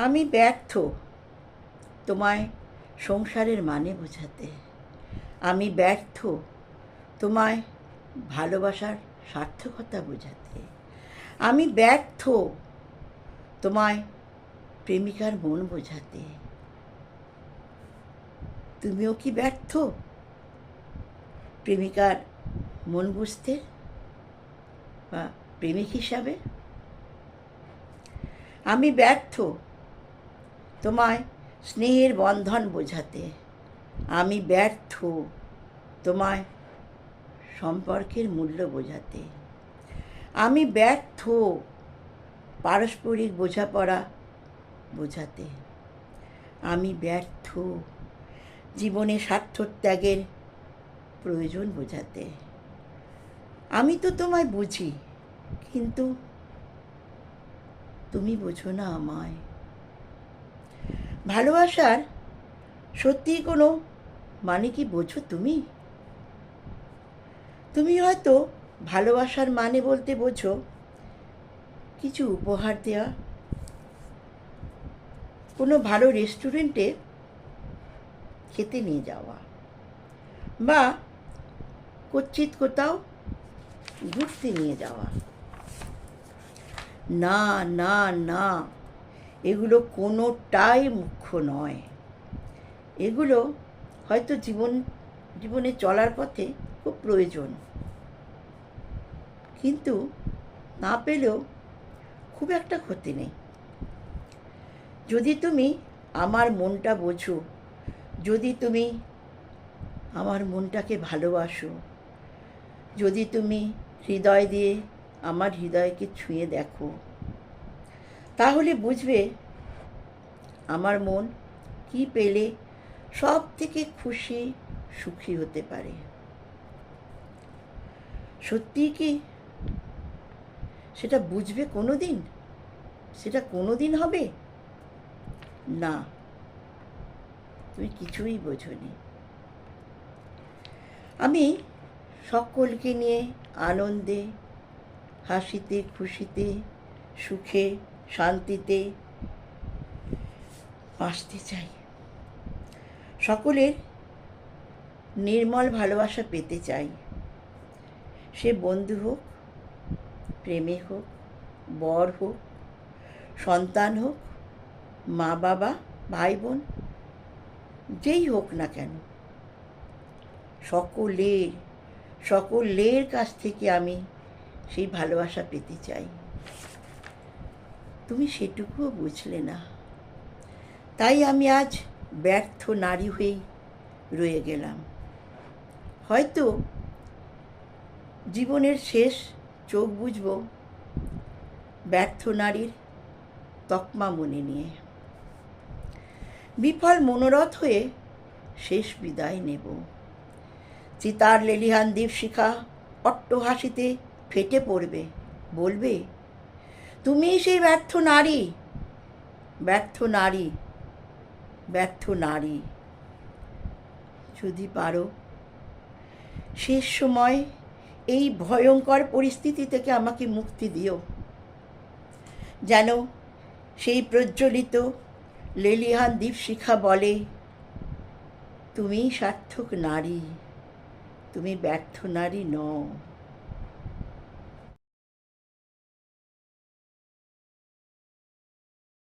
আমি ব্যর্থ তোমায় সংসারের মানে বোঝাতে। আমি ব্যর্থ তোমায় ভালোবাসার সার্থকতা বোঝাতে। আমি ব্যর্থ তোমায় প্রেমিকার মন বোঝাতে। তুমিও কি ব্যর্থ প্রেমিকার মন বুঝতে বা প্রেমিক হিসাবে? আমি ব্যর্থ তোমায় স্নেহের বন্ধন বোঝাতে। আমি ব্যর্থ তোমায় সম্পর্কের মূল্য বোঝাতে। আমি ব্যর্থ পারস্পরিক বোঝাপড়া বোঝাতে। আমি ব্যর্থ জীবনে স্বার্থত্যাগের প্রয়োজন বোঝাতে। আমি তো তোমায় বুঝি, কিন্তু তুমি বোঝো না আমায়। ভালোবাসার সত্যিই কোনো মানে কি বোঝো তুমি? তুমি হয়তো ভালোবাসার মানে বলতে বোঝো কিছু উপহার দেওয়া, কোনো ভালো রেস্টুরেন্টে খেতে নিয়ে যাওয়া, বা কচ্ছিৎ কোথাও ঘুরতে নিয়ে যাওয়া। না না না, এগুলো কোনোটাই মুখ্য নয়। এগুলো হয়তো জীবনে চলার পথে খুব প্রয়োজন, কিন্তু না পেলেও খুব একটা ক্ষতি নেই। যদি তুমি আমার মনটা বোঝো, যদি তুমি আমার মনটাকে ভালোবাসো, যদি তুমি হৃদয় দিয়ে আমার হৃদয়কে ছুঁয়ে দেখো, তাহলে বুঝবে আমার মন কি পেলে সব থেকে খুশি সুখী হতে পারে। সত্যি কি সেটা বুঝবে কোনো দিন? সেটা কোনো দিন হবে না। তুমি কিছুই বোঝোনি। আমি সকলকে নিয়ে আনন্দে, হাসিতে, খুশিতে, সুখে, শান্তিতে বাঁচতে চাই। সকলের নির্মল ভালোবাসা পেতে চাই। সে বন্ধু হোক, প্রেমিক হোক, বর হোক, সন্তান হোক, মা বাবা, ভাই বোন, যেই হোক না কেন, সকলের কাছ থেকে আমি সেই ভালোবাসা পেতে চাই। তুমি সেটুকুও বুঝলে না, তাই আমি আজ ব্যর্থ নারী হয়েই রয়ে গেলাম। হয়তো জীবনের শেষ চোখ বুঝব ব্যর্থ নারীর তকমা মনে নিয়ে। বিফল মনোরথ হয়ে শেষ বিদায় নেব। চিতার লেলিহান দীপশিখা অট্টহাসিতে ফেটে পড়বে, বলবে, তুমি সেই ব্যর্থ নারী, ব্যর্থ নারী, ব্যর্থ নারী। যদি পারো শেষ সময় এই ভয়ঙ্কর পরিস্থিতি থেকে আমাকে মুক্তি দিও, যেন সেই প্রজ্বলিত লেলিহান দীপশিখা বলে, তুমিই সার্থক নারী, তুমি ব্যর্থ নারী নও।